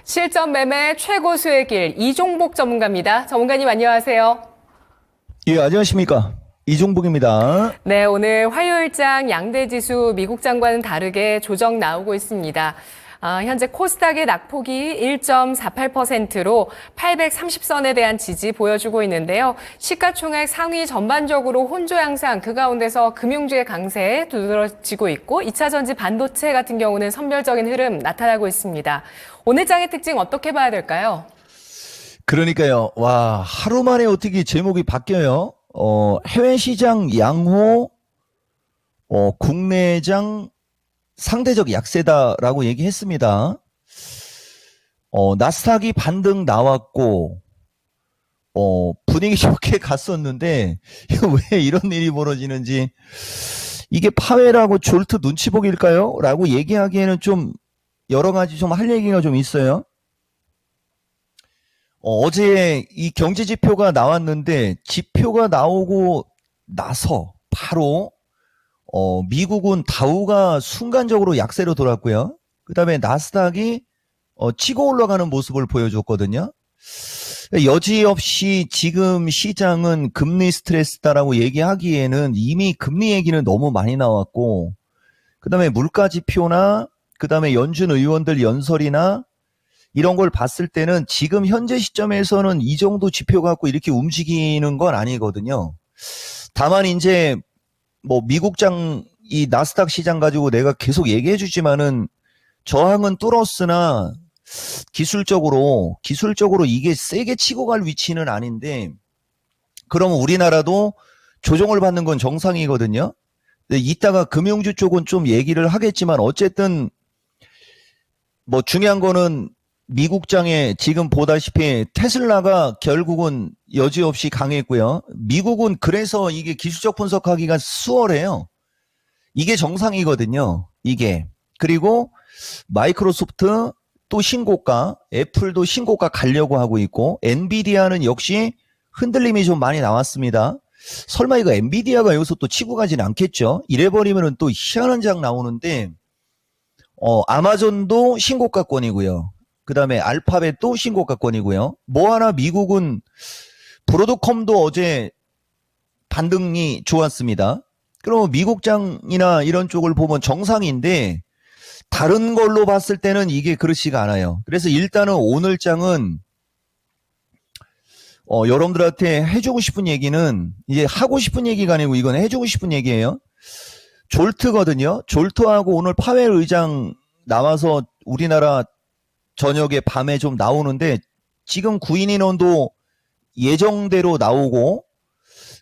실전 매매 최고 수의 길 이종복 전문가입니다. 전문가님 안녕하세요. 예, 안녕하십니까. 이종복입니다. 네, 오늘 화요일장 양대지수 미국장과는 다르게 조정 나오고 있습니다. 현재 코스닥의 낙폭이 1.48%로 830선에 대한 지지 보여주고 있는데요. 시가총액 상위 전반적으로 혼조 양상, 그 가운데서 금융주의 강세 두드러지고 있고 2차전지 반도체 같은 경우는 선별적인 흐름 나타나고 있습니다. 오늘 장의 특징 어떻게 봐야 될까요? 그러니까요. 와, 하루 만에 어떻게 제목이 바뀌어요? 해외 시장 양호, 국내장 상대적 약세다라고 얘기했습니다. 나스닥이 반등 나왔고, 분위기 좋게 갔었는데, 이거 왜 이런 일이 벌어지는지, 이게 파웰하고 졸트 눈치 보기일까요? 라고 얘기하기에는 좀, 여러 가지 좀 할 얘기가 좀 있어요. 어제 이 경제 지표가 나왔는데, 지표가 나오고 나서 바로 미국은 다우가 순간적으로 약세로 돌았고요. 그 다음에 나스닥이 치고 올라가는 모습을 보여줬거든요. 여지없이 지금 시장은 금리 스트레스다라고 얘기하기에는 이미 금리 얘기는 너무 많이 나왔고, 그 다음에 물가 지표나 그 다음에 연준 의원들 연설이나 이런 걸 봤을 때는 지금 현재 시점에서는 이 정도 지표 갖고 이렇게 움직이는 건 아니거든요. 다만 이제 뭐 미국장 이 나스닥 시장 가지고 내가 계속 얘기해 주지만은 저항은 뚫었으나 기술적으로 이게 세게 치고 갈 위치는 아닌데, 그러면 우리나라도 조정을 받는 건 정상이거든요. 근데 이따가 금융주 쪽은 좀 얘기를 하겠지만 어쨌든 뭐 중요한 거는 미국장에 지금 보다시피 테슬라가 결국은 여지없이 강했고요. 미국은 그래서 이게 기술적 분석하기가 수월해요. 이게 정상이거든요. 이게. 그리고 마이크로소프트 또 신고가, 애플도 신고가 가려고 하고 있고, 엔비디아는 역시 흔들림이 좀 많이 나왔습니다. 설마 이거 엔비디아가 여기서 또 치고 가진 않겠죠? 이래버리면은 또 희한한 장 나오는데, 아마존도 신고가권이고요. 그 다음에 알파벳도 신고가권이고요. 뭐 하나 미국은 브로드컴도 어제 반등이 좋았습니다. 그럼 미국장이나 이런 쪽을 보면 정상인데 다른 걸로 봤을 때는 이게 그렇지가 않아요. 그래서 일단은 오늘 장은 여러분들한테 해주고 싶은 얘기는 이제 하고 싶은 얘기가 아니고 이건 해주고 싶은 얘기예요. 졸트거든요. 졸트하고 오늘 파웰 의장 나와서 우리나라 저녁에 밤에 좀 나오는데 지금 구인 인원도 예정대로 나오고,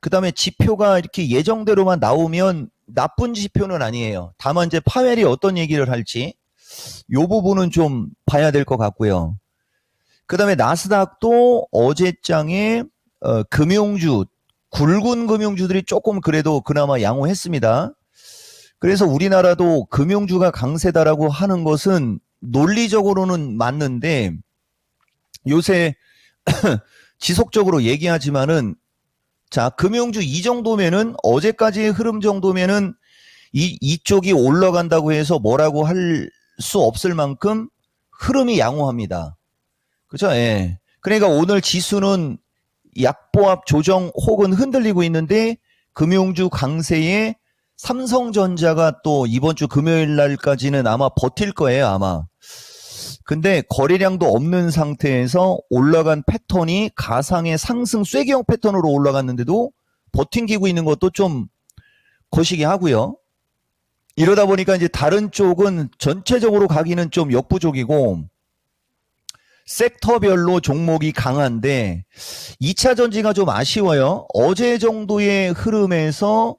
그 다음에 지표가 이렇게 예정대로만 나오면 나쁜 지표는 아니에요. 다만 이제 파웰이 어떤 얘기를 할지 요 부분은 좀 봐야 될 것 같고요. 그 다음에 나스닥도 어제장에 금융주, 굵은 금융주들이 조금 그래도 그나마 양호했습니다. 그래서 우리나라도 금융주가 강세다라고 하는 것은 논리적으로는 맞는데 요새 지속적으로 얘기하지만은, 자, 금융주 이 정도면은 어제까지의 흐름 정도면은 이쪽이 올라간다고 해서 뭐라고 할 수 없을 만큼 흐름이 양호합니다. 그죠? 예. 그러니까 오늘 지수는 약보합 조정 혹은 흔들리고 있는데 금융주 강세에 삼성전자가 또 이번 주 금요일 날까지는 아마 버틸 거예요, 아마. 근데 거래량도 없는 상태에서 올라간 패턴이 가상의 상승 쐐기형 패턴으로 올라갔는데도 버팅기고 있는 것도 좀 거시기 하고요. 이러다 보니까 이제 다른 쪽은 전체적으로 가기는 좀 역부족이고 섹터별로 종목이 강한데 2차 전지가 좀 아쉬워요. 어제 정도의 흐름에서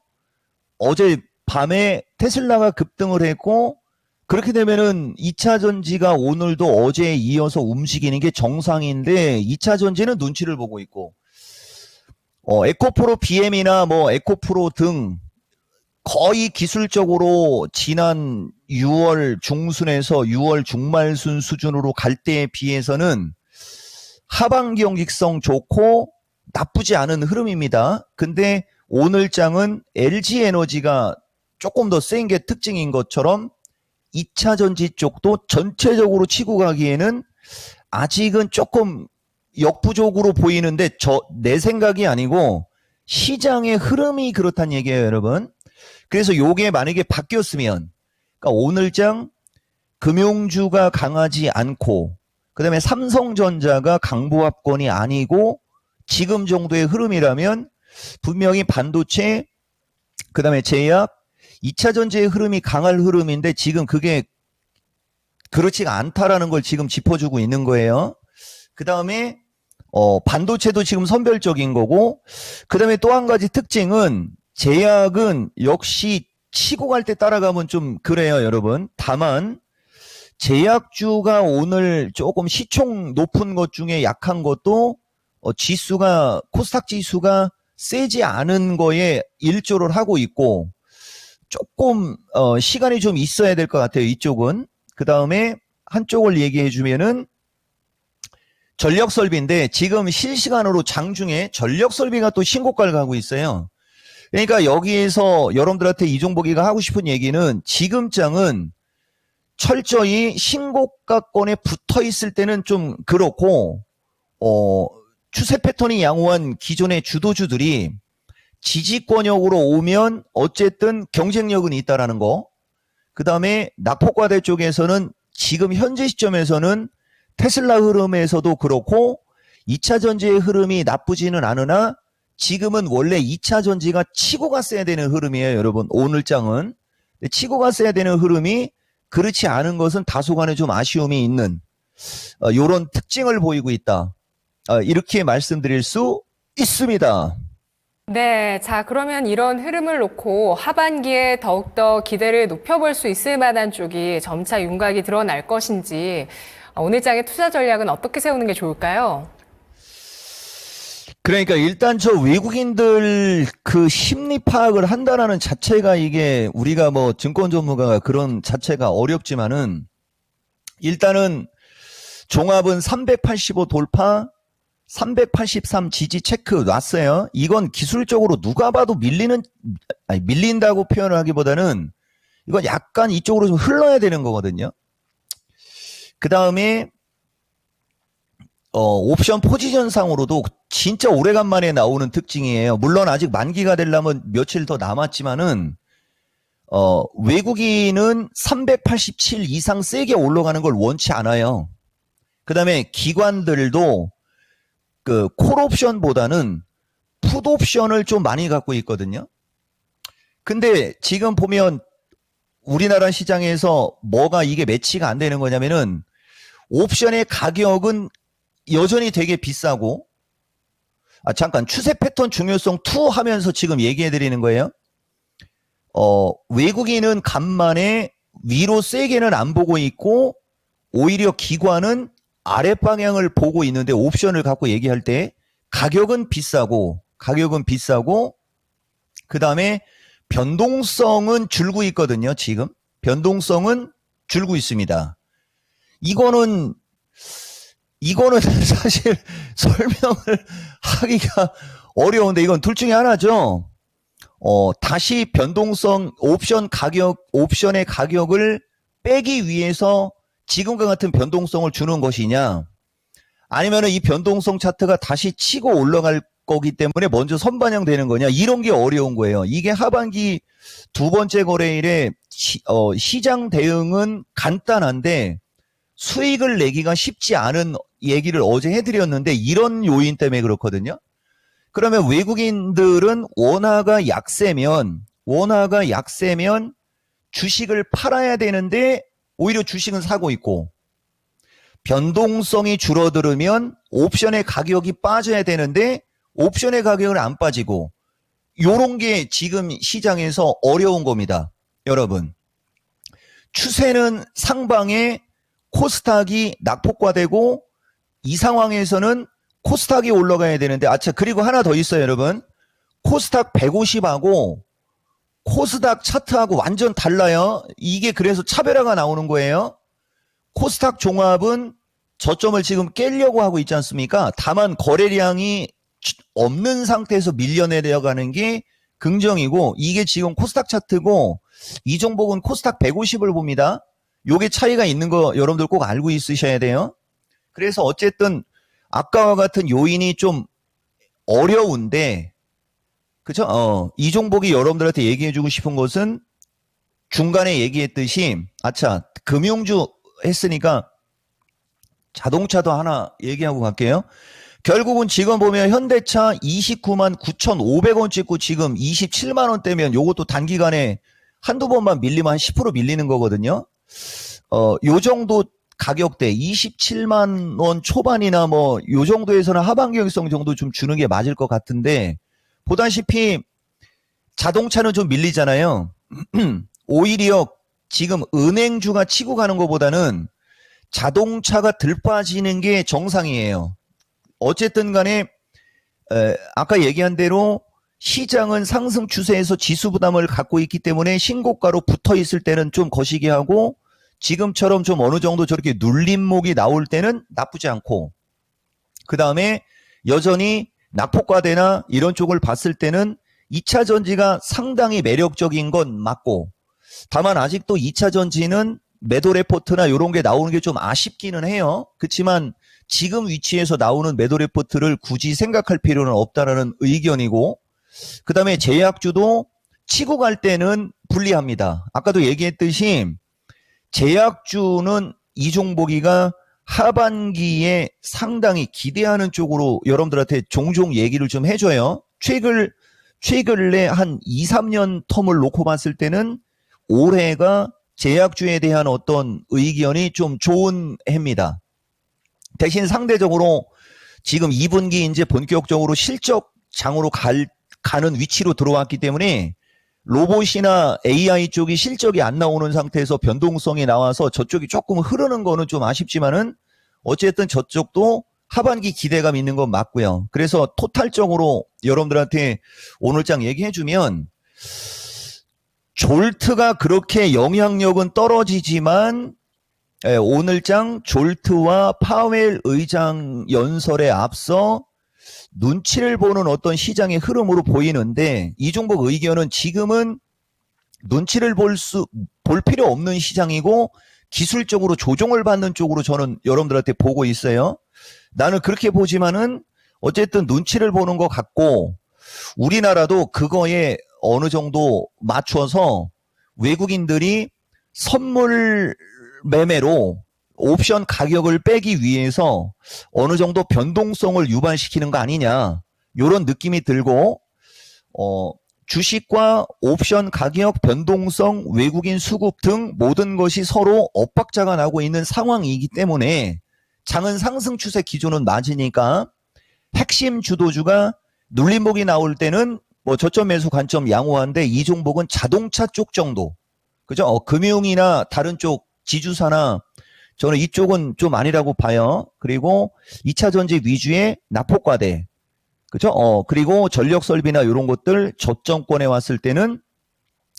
어제 밤에 테슬라가 급등을 했고, 그렇게 되면은 2차 전지가 오늘도 어제에 이어서 움직이는 게 정상인데 2차 전지는 눈치를 보고 있고, 에코프로 BM이나 뭐 에코프로 등 거의 기술적으로 지난 6월 중순에서 6월 중말순 수준으로 갈 때에 비해서는 하반기 경직성 좋고 나쁘지 않은 흐름입니다. 근데 오늘 장은 LG에너지가 조금 더 센 게 특징인 것처럼 2차 전지 쪽도 전체적으로 치고 가기에는 아직은 조금 역부족으로 보이는데 내 생각이 아니고 시장의 흐름이 그렇단 얘기예요, 여러분. 그래서 요게 만약에 바뀌었으면, 그러니까 오늘장 금융주가 강하지 않고, 그 다음에 삼성전자가 강보합권이 아니고, 지금 정도의 흐름이라면, 분명히 반도체, 그 다음에 제약, 2차 전지의 흐름이 강할 흐름인데, 지금 그게 그렇지가 않다라는 걸 지금 짚어주고 있는 거예요. 그 다음에, 반도체도 지금 선별적인 거고, 그 다음에 또 한 가지 특징은, 제약은 역시 치고 갈 때 따라가면 좀 그래요, 여러분. 다만, 제약주가 오늘 조금 시총 높은 것 중에 약한 것도 지수가 코스닥 지수가 세지 않은 거에 일조를 하고 있고 조금 시간이 좀 있어야 될 것 같아요. 이쪽은. 그 다음에 한쪽을 얘기해 주면은 전력설비인데 지금 실시간으로 장중에 전력설비가 또 신고가를 가고 있어요. 그러니까 여기에서 여러분들한테 이종복이가 하고 싶은 얘기는 지금 장은 철저히 신고가권에 붙어 있을 때는 좀 그렇고, 추세 패턴이 양호한 기존의 주도주들이 지지권역으로 오면 어쨌든 경쟁력은 있다라는 거. 그 다음에 낙폭과대 쪽에서는 지금 현재 시점에서는 테슬라 흐름에서도 그렇고 2차 전지의 흐름이 나쁘지는 않으나 지금은 원래 2차 전지가 치고 갔어야 되는 흐름이에요, 여러분. 오늘 장은. 치고 갔어야 되는 흐름이 그렇지 않은 것은 다소간에 좀 아쉬움이 있는 이런 특징을 보이고 있다. 이렇게 말씀드릴 수 있습니다. 네, 자, 그러면 이런 흐름을 놓고 하반기에 더욱더 기대를 높여볼 수 있을 만한 쪽이 점차 윤곽이 드러날 것인지 오늘장의 투자 전략은 어떻게 세우는 게 좋을까요? 그러니까 일단 저 외국인들 그 심리 파악을 한다라는 자체가 이게 우리가 뭐 증권 전문가가 그런 자체가 어렵지만은 일단은 종합은 385 돌파, 383 지지 체크 놨어요. 이건 기술적으로 누가 봐도 밀린다고 표현을 하기보다는 이건 약간 이쪽으로 좀 흘러야 되는 거거든요. 그 다음에 옵션 포지션상으로도 진짜 오래간만에 나오는 특징이에요. 물론 아직 만기가 되려면 며칠 더 남았지만은 외국인은 387 이상 세게 올라가는 걸 원치 않아요. 그 다음에 기관들도 그 콜옵션보다는 풋옵션을 좀 많이 갖고 있거든요. 근데 지금 보면 우리나라 시장에서 뭐가 이게 매치가 안 되는 거냐면은 옵션의 가격은 여전히 되게 비싸고, 잠깐 추세 패턴 중요성 2 하면서 지금 얘기해 드리는 거예요. 외국인은 간만에 위로 세게는 안 보고 있고 오히려 기관은 아래 방향을 보고 있는데 옵션을 갖고 얘기할 때 가격은 비싸고 그 다음에 변동성은 줄고 있거든요. 지금 변동성은 줄고 있습니다. 이거는 사실 설명을 하기가 어려운데 이건 둘 중에 하나죠. 다시 변동성 옵션의 가격을 빼기 위해서 지금과 같은 변동성을 주는 것이냐, 아니면은 이 변동성 차트가 다시 치고 올라갈 거기 때문에 먼저 선반영되는 거냐, 이런 게 어려운 거예요. 이게 하반기 두 번째 거래일에 시장 대응은 간단한데 수익을 내기가 쉽지 않은 얘기를 어제 해드렸는데 이런 요인 때문에 그렇거든요. 그러면 외국인들은 원화가 약세면 주식을 팔아야 되는데 오히려 주식은 사고 있고, 변동성이 줄어들으면 옵션의 가격이 빠져야 되는데 옵션의 가격은 안 빠지고, 요런 게 지금 시장에서 어려운 겁니다. 여러분, 추세는 상방에 코스닥이 낙폭과되고 이 상황에서는 코스닥이 올라가야 되는데, 그리고 하나 더 있어요, 여러분. 코스닥 150하고 코스닥 차트하고 완전 달라요. 이게 그래서 차별화가 나오는 거예요. 코스닥 종합은 저점을 지금 깨려고 하고 있지 않습니까? 다만 거래량이 없는 상태에서 밀려내려가는 게 긍정이고, 이게 지금 코스닥 차트고 이종복은 코스닥 150을 봅니다. 요게 차이가 있는 거 여러분들 꼭 알고 있으셔야 돼요. 그래서 어쨌든 아까와 같은 요인이 좀 어려운데, 그죠? 이종복이 여러분들한테 얘기해주고 싶은 것은 중간에 얘기했듯이, 아차, 금융주 했으니까 자동차도 하나 얘기하고 갈게요. 결국은 지금 보면 현대차 29만 9,500원 찍고 지금 27만 원대면 요것도 단기간에 한두 번만 밀리면 한 10% 밀리는 거거든요. 요 정도 가격대 27만 원 초반이나 뭐 요 정도에서는 하반기성 정도 좀 주는 게 맞을 것 같은데, 보다시피 자동차는 좀 밀리잖아요. 오히려 지금 은행주가 치고 가는 것보다는 자동차가 들빠지는 게 정상이에요. 어쨌든 간에 아까 얘기한 대로 시장은 상승 추세에서 지수 부담을 갖고 있기 때문에 신고가로 붙어 있을 때는 좀 거시기 하고, 지금처럼 좀 어느 정도 저렇게 눌림목이 나올 때는 나쁘지 않고, 그 다음에 여전히 낙폭과대나 이런 쪽을 봤을 때는 2차 전지가 상당히 매력적인 건 맞고, 다만 아직도 2차 전지는 매도 레포트나 이런 게 나오는 게 좀 아쉽기는 해요. 그렇지만 지금 위치에서 나오는 매도 레포트를 굳이 생각할 필요는 없다라는 의견이고, 그 다음에 제약주도 치고 갈 때는 불리합니다. 아까도 얘기했듯이 제약주는 이종복이가 하반기에 상당히 기대하는 쪽으로 여러분들한테 종종 얘기를 좀 해줘요. 최근에 한 2, 3년 텀을 놓고 봤을 때는 올해가 제약주에 대한 어떤 의견이 좀 좋은 해입니다. 대신 상대적으로 지금 2분기 이제 본격적으로 실적장으로 가는 위치로 들어왔기 때문에 로봇이나 AI 쪽이 실적이 안 나오는 상태에서 변동성이 나와서 저쪽이 조금 흐르는 거는 좀 아쉽지만은 어쨌든 저쪽도 하반기 기대감 있는 건 맞고요. 그래서 토탈적으로 여러분들한테 오늘장 얘기해주면 졸트가 그렇게 영향력은 떨어지지만 오늘장 졸트와 파웰 의장 연설에 앞서 눈치를 보는 어떤 시장의 흐름으로 보이는데, 이종복 의견은 지금은 눈치를 볼 필요 없는 시장이고 기술적으로 조종을 받는 쪽으로 저는 여러분들한테 보고 있어요. 나는 그렇게 보지만은 어쨌든 눈치를 보는 것 같고, 우리나라도 그거에 어느 정도 맞춰서 외국인들이 선물 매매로 옵션 가격을 빼기 위해서 어느 정도 변동성을 유발시키는 거 아니냐, 이런 느낌이 들고, 주식과 옵션 가격 변동성, 외국인 수급 등 모든 것이 서로 엇박자가 나고 있는 상황이기 때문에 장은 상승 추세 기조는 맞으니까 핵심 주도주가 눌림목이 나올 때는 뭐 저점 매수 관점 양호한데, 이종복은 자동차 쪽 정도, 그죠? 금융이나 다른 쪽 지주사나 저는 이쪽은 좀 아니라고 봐요. 그리고 2차 전지 위주의 낙폭과대, 그죠? 그리고 전력 설비나 이런 것들 저점권에 왔을 때는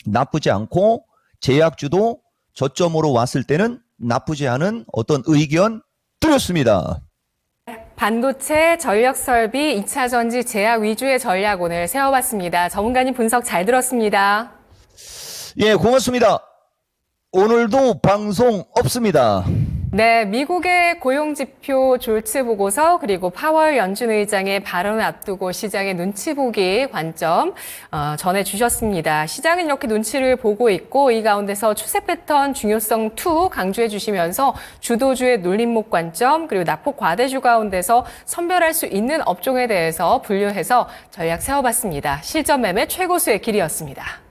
나쁘지 않고, 제약주도 저점으로 왔을 때는 나쁘지 않은 어떤 의견 드렸습니다. 반도체, 전력설비, 2차 전지, 제약 위주의 전략 오늘 세워봤습니다. 전문가님 분석 잘 들었습니다. 예, 고맙습니다. 오늘도 방송 없습니다. 네, 미국의 고용지표 졸츠 보고서 그리고 파월 연준 의장의 발언을 앞두고 시장의 눈치 보기 관점 전해주셨습니다. 시장은 이렇게 눈치를 보고 있고 이 가운데서 추세 패턴 중요성 2 강조해 주시면서 주도주의 눌림목 관점 그리고 낙폭 과대주 가운데서 선별할 수 있는 업종에 대해서 분류해서 전략 세워봤습니다. 실전 매매 최고수의 길이었습니다.